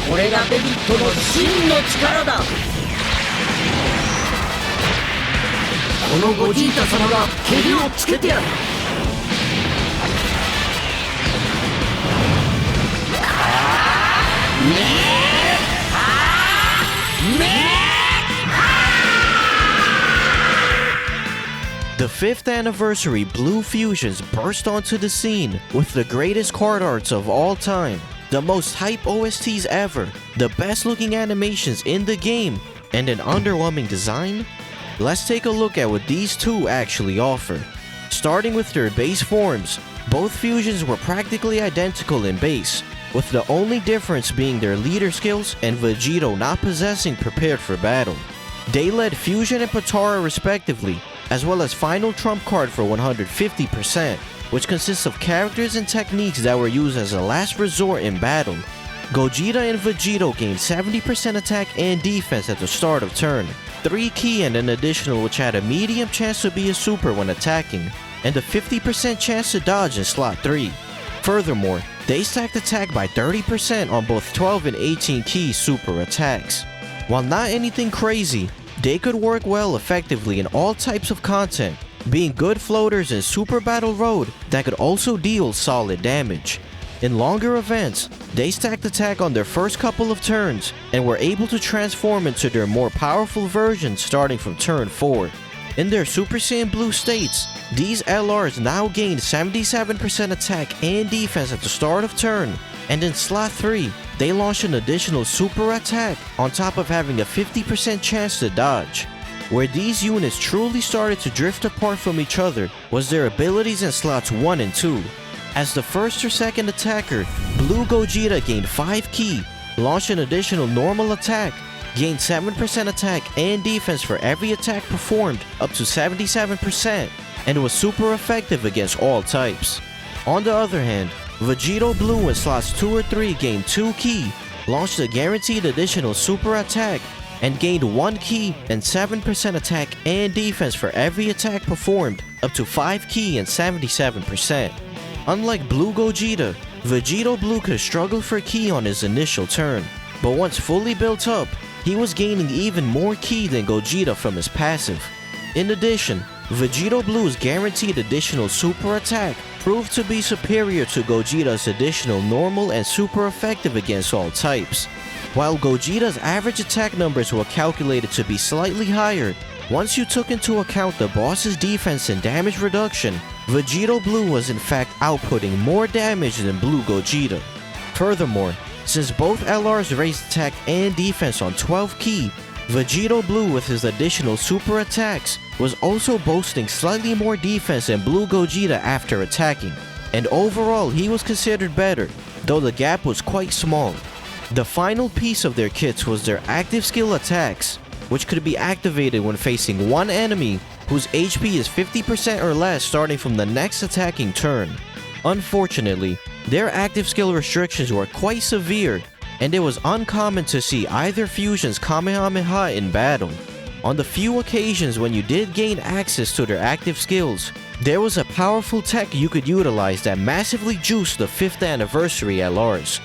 これがベギットの真の力だ。このゴジータ様がケリをつけてやる。The 5th anniversary Blue Fusions burst onto the scene with the greatest card arts of all time, the most hype OSTs ever, the best looking animations in the game, and an underwhelming design? Let's take a look at what these two actually offer. Starting with their base forms, both fusions were practically identical in base, with the only difference being their leader skills and Vegito not possessing prepared for battle. They led Fusion and Potara respectively, as well as final trump card for 150%, which consists of characters and techniques that were used as a last resort in battle. Gogeta and Vegito gained 70% attack and defense at the start of turn, 3 ki and an additional which had a medium chance to be a super when attacking, and a 50% chance to dodge in slot 3. Furthermore, they stacked attack by 30% on both 12 and 18 ki super attacks. While not anything crazy, they could work well effectively in all types of content, being good floaters in Super Battle Road that could also deal solid damage. In longer events, they stacked attack on their first couple of turns and were able to transform into their more powerful versions starting from turn 4. In their Super Saiyan Blue states, these LRs now gained 77% attack and defense at the start of turn, and in slot 3, they launched an additional super attack on top of having a 50% chance to dodge. Where these units truly started to drift apart from each other was their abilities in slots 1 and 2. As the first or second attacker, Blue Gogeta gained 5 ki, launched an additional normal attack, gained 7% attack and defense for every attack performed up to 77%, and was super effective against all types. On the other hand, Vegito Blue in slots 2 or 3 gained 2 ki, launched a guaranteed additional super attack, and gained 1 ki and 7% attack and defense for every attack performed up to 5 ki and 77%. Unlike Blue Gogeta, Vegito Blue could struggle for ki on his initial turn, but once fully built up, he was gaining even more ki than Gogeta from his passive. In addition, Vegito Blue's guaranteed additional super attack proved to be superior to Gogeta's additional normal and super effective against all types. While Gogeta's average attack numbers were calculated to be slightly higher, once you took into account the boss's defense and damage reduction, Vegito Blue was in fact outputting more damage than Blue Gogeta. Furthermore, since both LRs raised attack and defense on 12 ki, Vegito Blue with his additional super attacks was also boasting slightly more defense than Blue Gogeta after attacking, and overall he was considered better, though the gap was quite small. The final piece of their kits was their active skill attacks, which could be activated when facing one enemy whose HP is 50% or less starting from the next attacking turn. Unfortunately, their active skill restrictions were quite severe, and it was uncommon to see either fusion's Kamehameha in battle. On the few occasions when you did gain access to their active skills, there was a powerful tech you could utilize that massively juiced the 5th anniversary LRs.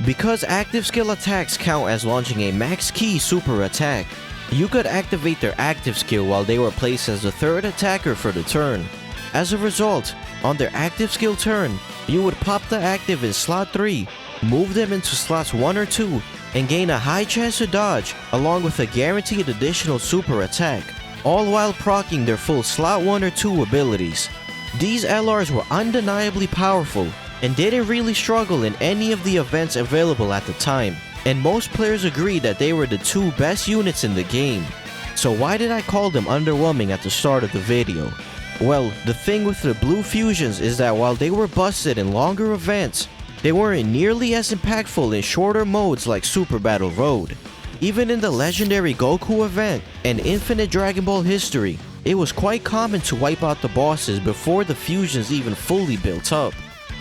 Because active skill attacks count as launching a max ki super attack, you could activate their active skill while they were placed as the 3rd attacker for the turn. As a result, on their active skill turn, you would pop the active in slot 3, move them into slots 1 or 2, and gain a high chance to dodge along with a guaranteed additional super attack, all while proccing their full slot 1 or 2 abilities. These LRs were undeniably powerful and didn't really struggle in any of the events available at the time, and most players agreed that they were the 2 best units in the game. So why did I call them underwhelming at the start of the video? Well, the thing with the Blue Fusions is that while they were busted in longer events, they weren't nearly as impactful in shorter modes like Super Battle Road. Even in the legendary Goku event and Infinite Dragon Ball history, it was quite common to wipe out the bosses before the fusions even fully built up.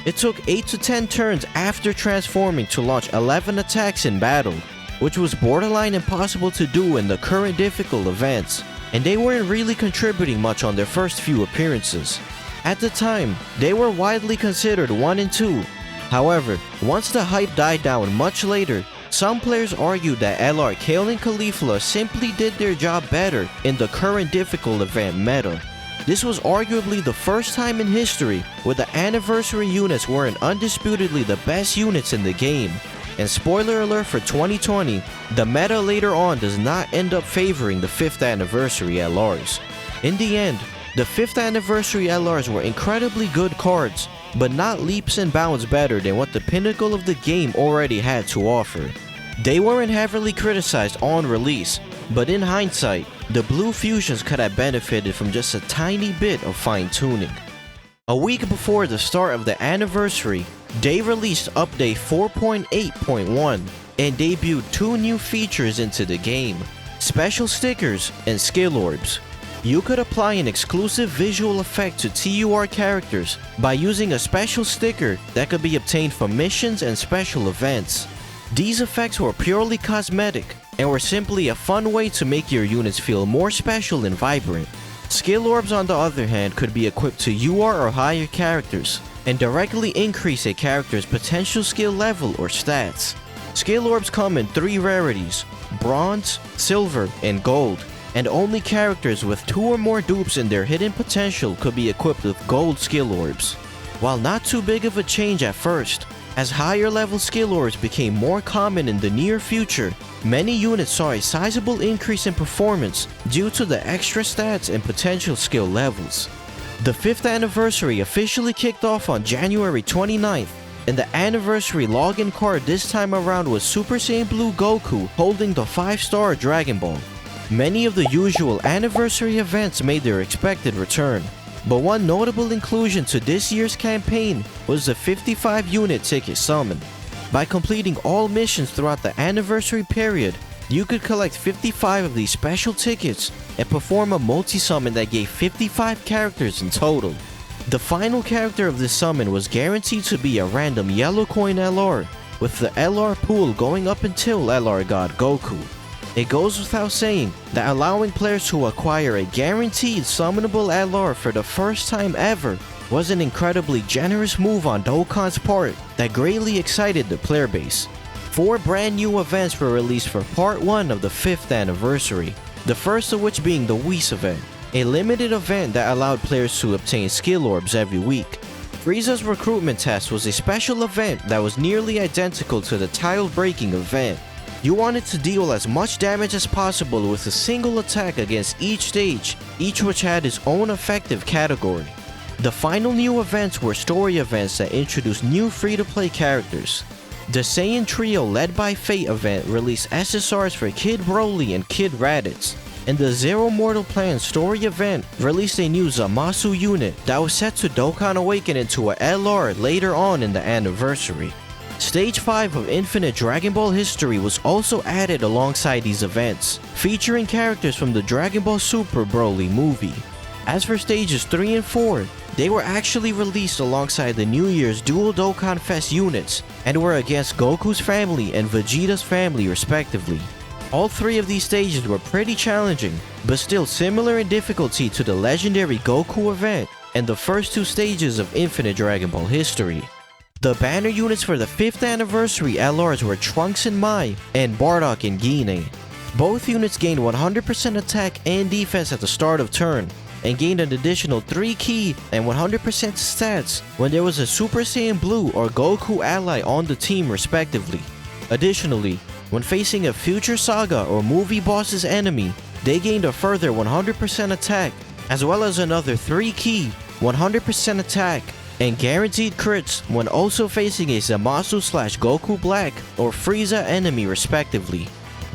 It took 8 to 10 turns after transforming to launch 11 attacks in battle, which was borderline impossible to do in the current difficult events, and they weren't really contributing much on their first few appearances. At the time, they were widely considered 1 and 2. However, once the hype died down much later, Some players argued that LR Kale and Caulifla simply did their job better in the current difficult event meta. This was arguably the first time in history where the anniversary units weren't undisputedly the best units in the game. And spoiler alert for 2020, the meta later on does not end up favoring the 5th anniversary LRs. In the end, the 5th anniversary LRs were incredibly good cards, but not leaps and bounds better than what the pinnacle of the game already had to offer. They weren't heavily criticized on release, but in hindsight, the Blue Fusions could have benefited from just a tiny bit of fine-tuning. A week before the start of the anniversary, they released update 4.8.1 and debuted 2 new features into the game: special stickers and skill orbs. You could apply an exclusive visual effect to TUR characters by using a special sticker that could be obtained from missions and special events. These effects were purely cosmetic and were simply a fun way to make your units feel more special and vibrant. Skill orbs, on the other hand, could be equipped to UR or higher characters and directly increase a character's potential skill level or stats. Skill orbs come in 3 rarities: bronze, silver, and gold, and only characters with 2 or more dupes in their hidden potential could be equipped with gold skill orbs. While not too big of a change at first, as higher level skill orbs became more common in the near future, many units saw a sizable increase in performance due to the extra stats and potential skill levels. The 5th anniversary officially kicked off on January 29th, and the anniversary login card this time around was Super Saiyan Blue Goku holding the 5-star Dragon Ball. Many of the usual anniversary events made their expected return, but one notable inclusion to this year's campaign was the 55 unit ticket summon. By completing all missions throughout the anniversary period, you could collect 55 of these special tickets and perform a multi-summon that gave 55 characters in total. The final character of this summon was guaranteed to be a random yellow coin LR, with the LR pool going up until LR God Goku. It goes without saying that allowing players to acquire a guaranteed summonable LR for the first time ever was an incredibly generous move on Dokkan's part that greatly excited the player base. 4 brand new events were released for part 1 of the 5th anniversary, the first of which being the Whis event, a limited event that allowed players to obtain skill orbs every week. Frieza's recruitment test was a special event that was nearly identical to the title-breaking event. You wanted to deal as much damage as possible with a single attack against each stage, each which had its own effective category. The final new events were story events that introduced new free-to-play characters. The Saiyan Trio led by Fate event released SSRs for Kid Broly and Kid Raditz, and the Zero Mortal Plan story event released a new Zamasu unit that was set to Dokkan Awaken into a LR later on in the anniversary. Stage 5 of Infinite Dragon Ball history was also added alongside these events, featuring characters from the Dragon Ball Super Broly movie. As for stages 3 and 4, they were actually released alongside the New Year's Dual Dokkan Fest units, and were against Goku's family and Vegeta's family respectively. All 3 of these stages were pretty challenging, but still similar in difficulty to the legendary Goku event and the first 2 stages of Infinite Dragon Ball history. The banner units for the 5th anniversary LRs were Trunks and Mai, and Bardock and Gine. Both units gained 100% attack and defense at the start of turn, and gained an additional 3 ki and 100% stats when there was a Super Saiyan Blue or Goku ally on the team respectively. Additionally, when facing a future saga or movie boss's enemy, they gained a further 100% attack, as well as another 3 ki, 100% attack, and guaranteed crits when also facing a Zamasu/Goku Black or Frieza enemy respectively.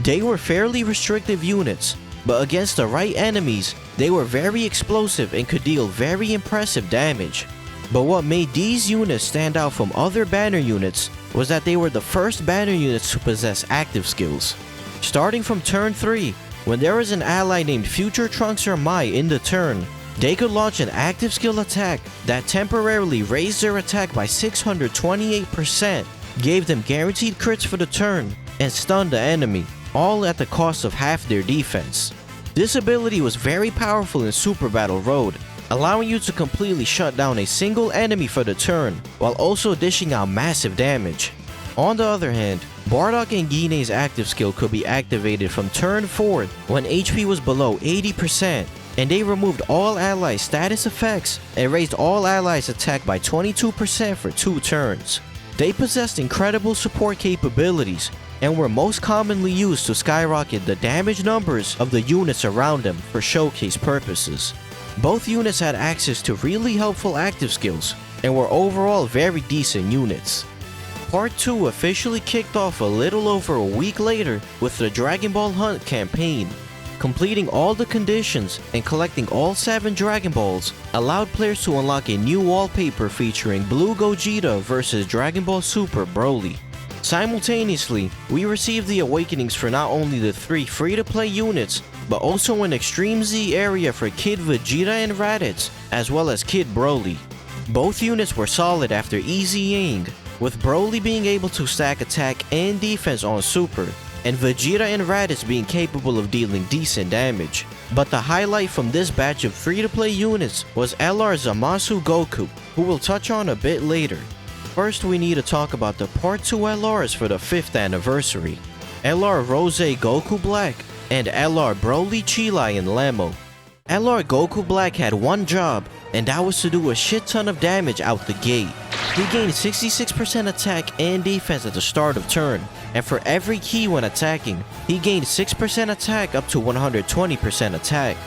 They were fairly restrictive units, but against the right enemies, they were very explosive and could deal very impressive damage. But what made these units stand out from other banner units was that they were the first banner units to possess active skills. Starting from turn 3, when there was an ally named Future Trunks or Mai in the turn, they could launch an active skill attack that temporarily raised their attack by 628%, gave them guaranteed crits for the turn, and stunned the enemy, all at the cost of half their defense. This ability was very powerful in Super Battle Road, allowing you to completely shut down a single enemy for the turn, while also dishing out massive damage. On the other hand, Bardock and Gine's active skill could be activated from turn 4 when HP was below 80%, and they removed all allies' status effects and raised all allies' attack by 22% for 2 turns. They possessed incredible support capabilities and were most commonly used to skyrocket the damage numbers of the units around them for showcase purposes. Both units had access to really helpful active skills and were overall very decent units. Part 2 officially kicked off a little over a week later with the Dragon Ball Hunt campaign. Completing all the conditions and collecting all 7 Dragon Balls allowed players to unlock a new wallpaper featuring Blue Gogeta versus Dragon Ball Super Broly. Simultaneously, we received the awakenings for not only the 3 free-to-play units, but also an Extreme Z area for Kid Vegeta and Raditz, as well as Kid Broly. Both units were solid after EZing, with Broly being able to stack attack and defense on Super, and Vegeta and Raditz being capable of dealing decent damage. But the highlight from this batch of free-to-play units was LR Zamasu Goku, who we'll touch on a bit later. First, we need to talk about the Part 2 LRs for the 5th anniversary. LR Rosé Goku Black and LR Broly Cheelai and Lemo. LR Goku Black had one job, and that was to do a shit ton of damage out the gate. He gained 66% attack and defense at the start of turn, and for every key when attacking, he gained 6% attack up to 120% attack.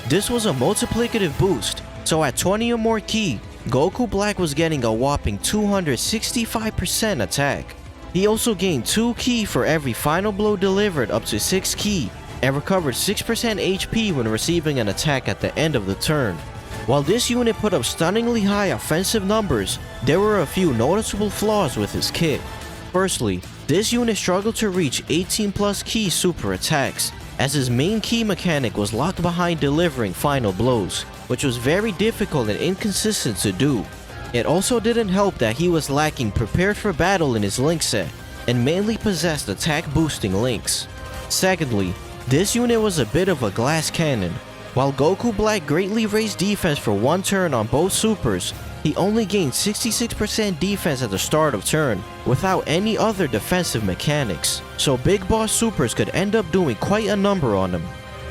This was a multiplicative boost, so at 20 or more key, Goku Black was getting a whopping 265% attack. He also gained 2 key for every final blow delivered up to 6 key, and recovered 6% HP when receiving an attack at the end of the turn. While this unit put up stunningly high offensive numbers, there were a few noticeable flaws with his kit. Firstly, this unit struggled to reach 18 plus key super attacks, as his main key mechanic was locked behind delivering final blows, which was very difficult and inconsistent to do. It also didn't help that he was lacking prepared for battle in his link set, and mainly possessed attack boosting links. Secondly, this unit was a bit of a glass cannon. While Goku Black greatly raised defense for 1 turn on both supers, he only gained 66% defense at the start of turn without any other defensive mechanics, so big boss supers could end up doing quite a number on him.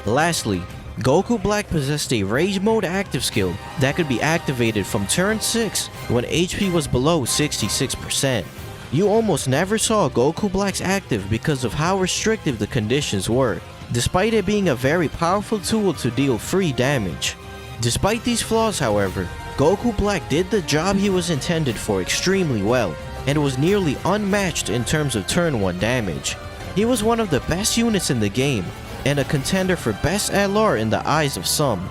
Lastly, Goku Black possessed a Rage Mode active skill that could be activated from turn 6 when HP was below 66%. You almost never saw Goku Black's active because of how restrictive the conditions were, despite it being a very powerful tool to deal free damage. Despite these flaws, however, Goku Black did the job he was intended for extremely well, and was nearly unmatched in terms of turn 1 damage. He was one of the best units in the game, and a contender for best LR in the eyes of some.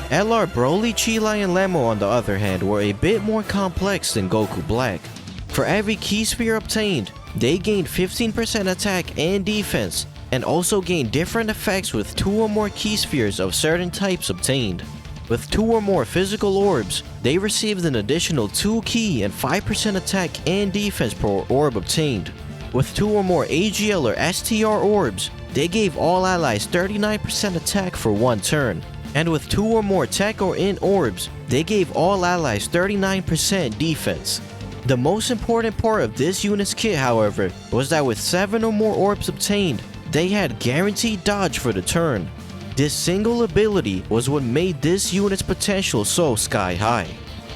LR Broly, Cheelai, and Lemo on the other hand were a bit more complex than Goku Black. For every key sphere obtained, they gained 15% attack and defense, and also gained different effects with 2 or more key spheres of certain types obtained. With 2 or more physical orbs, they received an additional 2 key and 5% attack and defense per orb obtained. With 2 or more AGL or STR orbs, they gave all allies 39% attack for 1 turn. And with 2 or more tech or int orbs, they gave all allies 39% defense. The most important part of this unit's kit, however, was that with 7 or more orbs obtained, they had guaranteed dodge for the turn. This single ability was what made this unit's potential so sky high.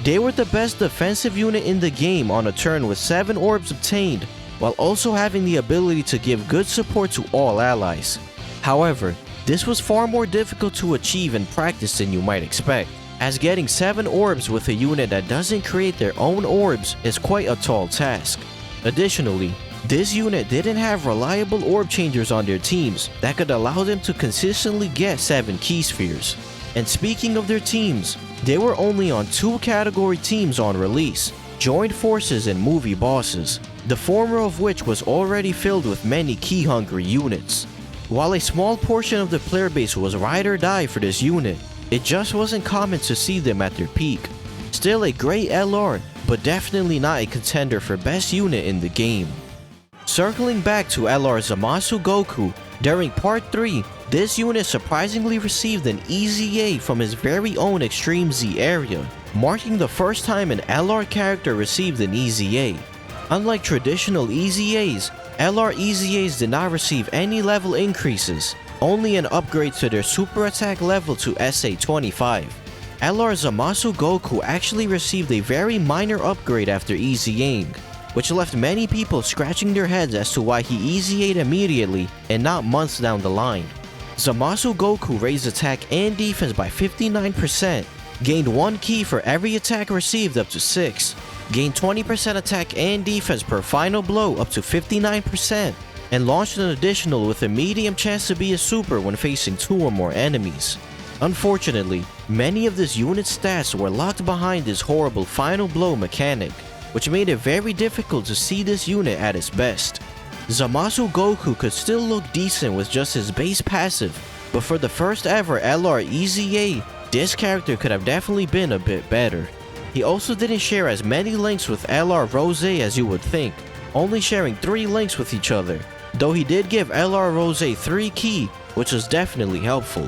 They were the best defensive unit in the game on a turn with 7 orbs obtained, while also having the ability to give good support to all allies. However, this was far more difficult to achieve in practice than you might expect, as getting 7 orbs with a unit that doesn't create their own orbs is quite a tall task. Additionally, this unit didn't have reliable orb changers on their teams that could allow them to consistently get 7 key spheres. And speaking of their teams, they were only on 2 category teams on release: Joined Forces and Movie Bosses, the former of which was already filled with many key-hungry units. While a small portion of the player base was ride or die for this unit, it just wasn't common to see them at their peak. Still a great LR, but definitely not a contender for best unit in the game. Circling back to LR Zamasu Goku, during Part 3, this unit surprisingly received an EZA from his very own Extreme Z area, marking the first time an LR character received an EZA. Unlike traditional EZAs, LR EZAs did not receive any level increases, only an upgrade to their super attack level to SA25. LR Zamasu Goku actually received a very minor upgrade after EZAing, which left many people scratching their heads as to why he EZA'd immediately and not months down the line. Zamasu Goku raised attack and defense by 59%, gained 1 ki for every attack received up to 6, gained 20% attack and defense per final blow up to 59%, and launched an additional with a medium chance to be a super when facing 2 or more enemies. Unfortunately, many of this unit's stats were locked behind this horrible final blow mechanic, which made it very difficult to see this unit at its best. Zamasu Goku could still look decent with just his base passive, but for the first ever LR EZA, this character could have definitely been a bit better. He also didn't share as many links with LR Rosé as you would think, only sharing 3 links with each other, though he did give LR Rosé 3 ki, which was definitely helpful.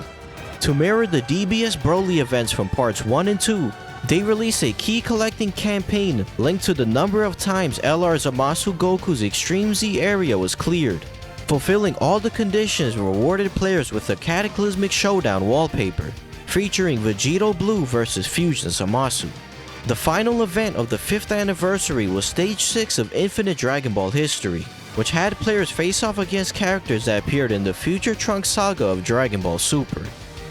To mirror the DBS Broly events from parts 1 and 2, they released a key collecting campaign linked to the number of times LR Zamasu Goku's Extreme Z area was cleared. Fulfilling all the conditions rewarded players with a Cataclysmic Showdown wallpaper, featuring Vegito Blue vs Fusion Zamasu. The final event of the 5th anniversary was Stage 6 of Infinite Dragon Ball history, which had players face off against characters that appeared in the future Trunks saga of Dragon Ball Super.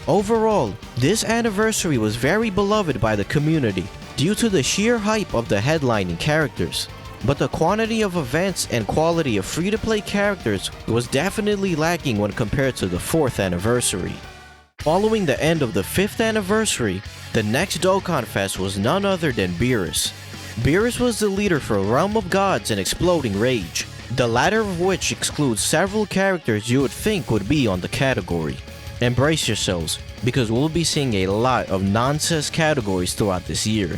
Overall, this anniversary was very beloved by the community due to the sheer hype of the headlining characters, but the quantity of events and quality of free-to-play characters was definitely lacking when compared to the 4th anniversary. Following the end of the 5th anniversary, the next Dokkan Fest was none other than Beerus. Beerus was the leader for Realm of Gods and Exploding Rage, the latter of which excludes several characters you would think would be on the category. Embrace yourselves, because we'll be seeing a lot of nonsense categories throughout this year.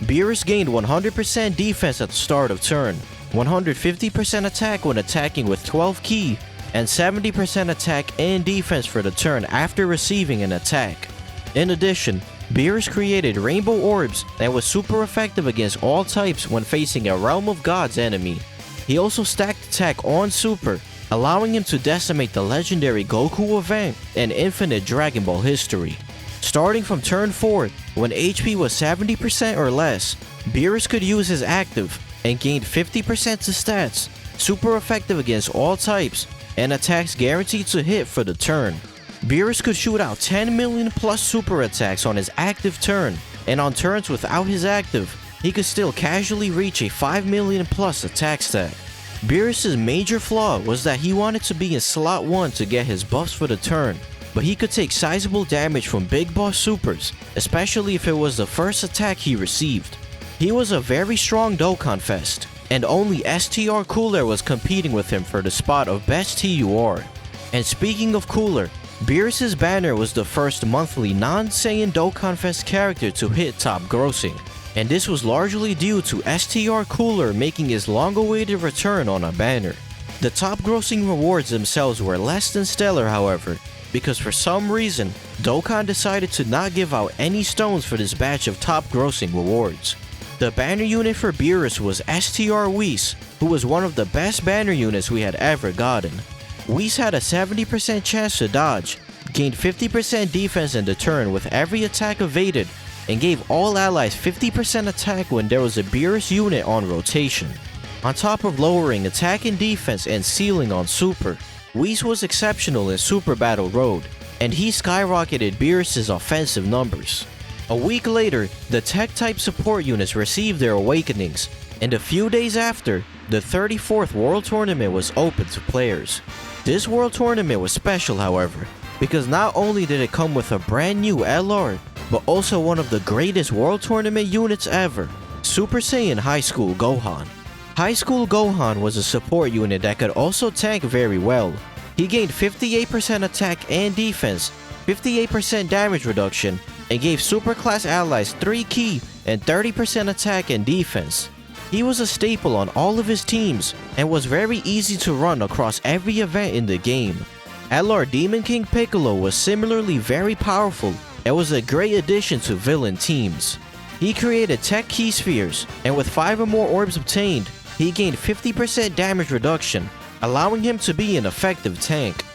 Beerus gained 100% defense at the start of turn, 150% attack when attacking with 12 ki, and 70% attack and defense for the turn after receiving an attack. In addition, Beerus created Rainbow Orbs and was super effective against all types when facing a Realm of Gods enemy. He also stacked attack on super, allowing him to decimate the legendary Goku event and Infinite Dragon Ball history. Starting from turn 4, when HP was 70% or less, Beerus could use his active and gained 50% to stats, super effective against all types, and attacks guaranteed to hit for the turn. Beerus could shoot out 10 million plus super attacks on his active turn, and on turns without his active, he could still casually reach a 5 million plus attack stat. Beerus' major flaw was that he wanted to be in slot 1 to get his buffs for the turn, but he could take sizable damage from big boss supers, especially if it was the first attack he received. He was a very strong Dokkan Fest, and only STR Cooler was competing with him for the spot of best TUR. And speaking of Cooler, Beerus' banner was the first monthly non-Saiyan Dokkan Fest character to hit top grossing, and this was largely due to STR Cooler making his long-awaited return on a banner. The top grossing rewards themselves were less than stellar, however, because for some reason, Dokkan decided to not give out any stones for this batch of top grossing rewards. The banner unit for Beerus was STR Whis, who was one of the best banner units we had ever gotten. Whis had a 70% chance to dodge, gained 50% defense in the turn with every attack evaded, and gave all allies 50% attack when there was a Beerus unit on rotation. On top of lowering attack and defense and ceiling on super, Whis was exceptional in Super Battle Road, and he skyrocketed Beerus' offensive numbers. A week later, the tech-type support units received their awakenings, and a few days after, the 34th World Tournament was open to players. This World Tournament was special, however, because not only did it come with a brand new LR, but also one of the greatest World Tournament units ever, Super Saiyan High School Gohan. High School Gohan was a support unit that could also tank very well. He gained 58% attack and defense, 58% damage reduction, and gave superclass allies 3 ki and 30% attack and defense. He was a staple on all of his teams and was very easy to run across every event in the game. LR Demon King Piccolo was similarly very powerful and was a great addition to villain teams. He created tech key spheres, and with 5 or more orbs obtained, he gained 50% damage reduction, allowing him to be an effective tank.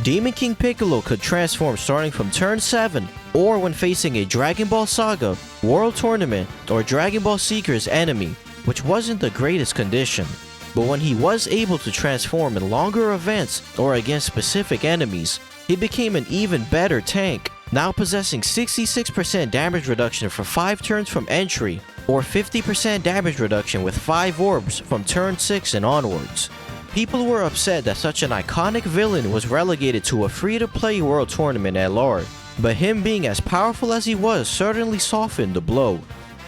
Demon King Piccolo could transform starting from turn 7 or when facing a Dragon Ball Saga, World Tournament, or Dragon Ball Seekers enemy, which wasn't the greatest condition. But when he was able to transform in longer events or against specific enemies, he became an even better tank, now possessing 66% damage reduction for 5 turns from entry, or 50% damage reduction with 5 orbs from turn 6 and onwards. People were upset that such an iconic villain was relegated to a free-to-play world tournament at large, but him being as powerful as he was certainly softened the blow.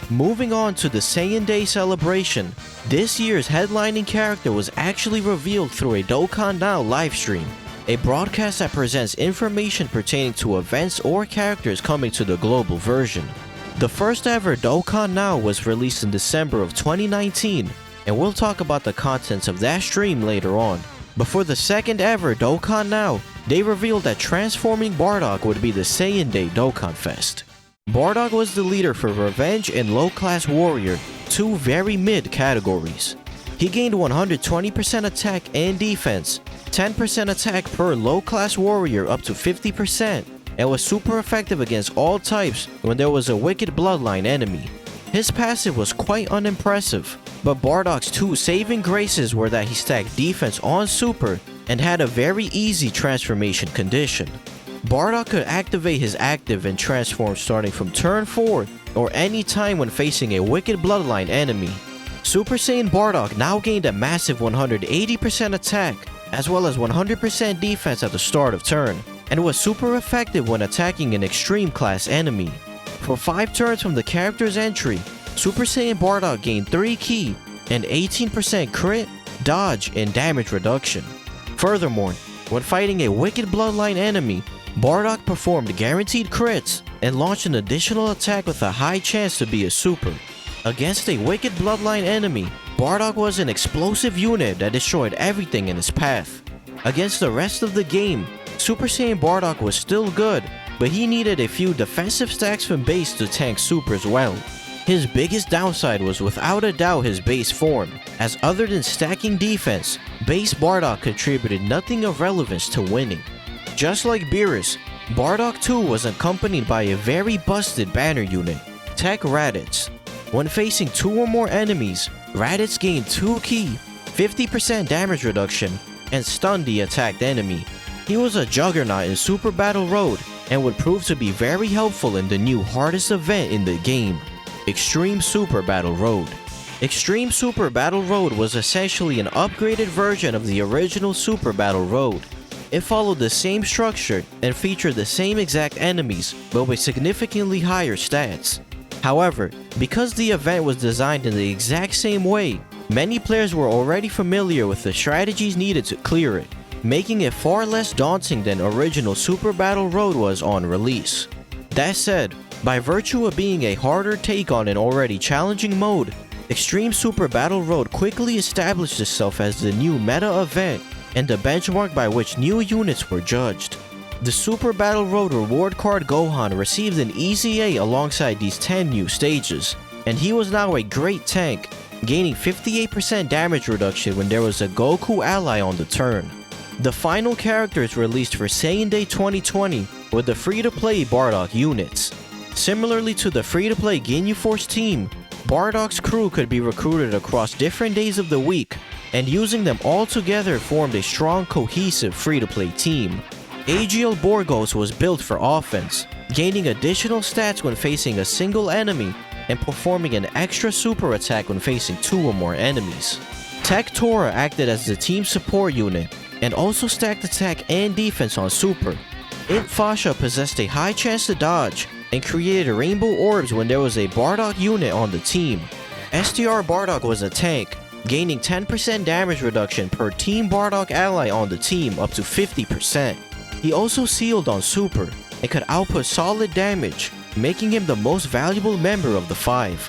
Moving on to the Saiyan Day celebration, this year's headlining character was actually revealed through a Dokkan Now livestream, a broadcast that presents information pertaining to events or characters coming to the global version. The first ever Dokkan Now was released in December of 2019, and we'll talk about the contents of that stream later on. But for the second ever Dokkan Now, they revealed that transforming Bardock would be the Saiyan Day Dokkan Fest. Bardock was the leader for Revenge and Low Class Warrior, 2 very mid categories. He gained 120% attack and defense, 10% attack per Low Class Warrior up to 50%, and was super effective against all types when there was a Wicked Bloodline enemy. His passive was quite unimpressive, but Bardock's 2 saving graces were that he stacked defense on super and had a very easy transformation condition. Bardock could activate his active and transform starting from turn 4 or any time when facing a Wicked Bloodline enemy. Super Saiyan Bardock now gained a massive 180% attack as well as 100% defense at the start of turn, and was super effective when attacking an extreme class enemy. For 5 turns from the character's entry, Super Saiyan Bardock gained 3 ki and 18% crit, dodge, and damage reduction. Furthermore, when fighting a Wicked Bloodline enemy, Bardock performed guaranteed crits and launched an additional attack with a high chance to be a super. Against a Wicked Bloodline enemy, Bardock was an explosive unit that destroyed everything in his path. Against the rest of the game, Super Saiyan Bardock was still good, but he needed a few defensive stacks from base to tank supers well. His biggest downside was without a doubt his base form, as other than stacking defense, base Bardock contributed nothing of relevance to winning. Just like Beerus, Bardock too was accompanied by a very busted banner unit, Tech Raditz. When facing 2 or more enemies, Raditz gained 2 ki, 50% damage reduction, and stunned the attacked enemy. He was a juggernaut in Super Battle Road and would prove to be very helpful in the new hardest event in the game, Extreme Super Battle Road. Extreme Super Battle Road was essentially an upgraded version of the original Super Battle Road. It followed the same structure and featured the same exact enemies, but with significantly higher stats. However, because the event was designed in the exact same way, many players were already familiar with the strategies needed to clear it, making it far less daunting than original Super Battle Road was on release. That said, by virtue of being a harder take on an already challenging mode, Extreme Super Battle Road quickly established itself as the new meta event and the benchmark by which new units were judged. The Super Battle Road reward card Gohan received an Easy A alongside these 10 new stages, and he was now a great tank, gaining 58% damage reduction when there was a Goku ally on the turn. The final characters released for Saiyan Day 2020 were the free-to-play Bardock units. Similarly to the free-to-play Ginyu Force team, Bardock's crew could be recruited across different days of the week, and using them all together formed a strong, cohesive free-to-play team. Agiel Borgos was built for offense, gaining additional stats when facing a single enemy and performing an extra super attack when facing 2 or more enemies. Tech Tora acted as the team support unit and also stacked attack and defense on super. Imp Fasha possessed a high chance to dodge and created rainbow orbs when there was a Bardock unit on the team. STR Bardock was a tank, gaining 10% damage reduction per Team Bardock ally on the team up to 50%. He also sealed on super and could output solid damage, making him the most valuable member of the 5.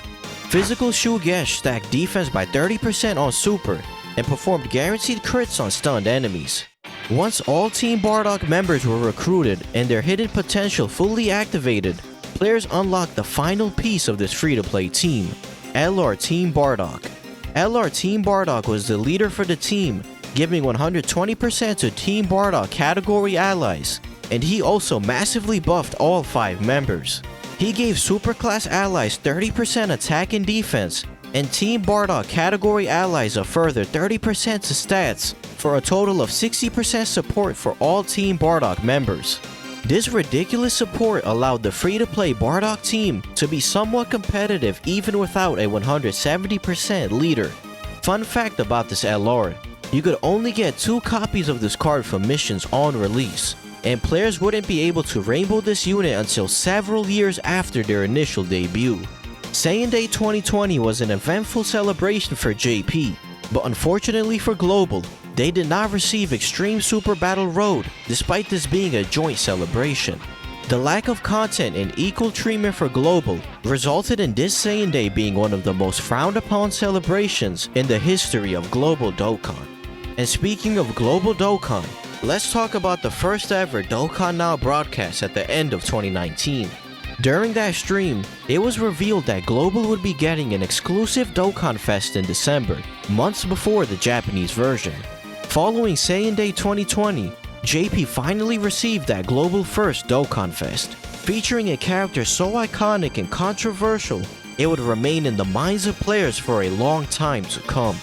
Physical Shugesh stacked defense by 30% on super and performed guaranteed crits on stunned enemies. Once all Team Bardock members were recruited and their hidden potential fully activated, players unlocked the final piece of this free-to-play team, LR Team Bardock. LR Team Bardock was the leader for the team giving 120% to Team Bardock category allies, and he also massively buffed all 5 members. He gave Superclass allies 30% attack and defense, and Team Bardock category allies a further 30% to stats, for a total of 60% support for all Team Bardock members. This ridiculous support allowed the free-to-play Bardock team to be somewhat competitive even without a 170% leader. Fun fact about this LR, you could only get 2 copies of this card from missions on release, and players wouldn't be able to rainbow this unit until several years after their initial debut. Saiyan Day 2020 was an eventful celebration for JP, but unfortunately for Global, they did not receive Extreme Super Battle Road despite this being a joint celebration. The lack of content and equal treatment for Global resulted in this Saiyan Day being one of the most frowned upon celebrations in the history of Global Dokkan. And speaking of Global Dokkan, let's talk about the first ever Dokkan Now broadcast at the end of 2019. During that stream, it was revealed that Global would be getting an exclusive Dokkan Fest in December, months before the Japanese version. Following Saiyan Day 2020, JP finally received that global first Dokkan Fest, featuring a character so iconic and controversial, it would remain in the minds of players for a long time to come.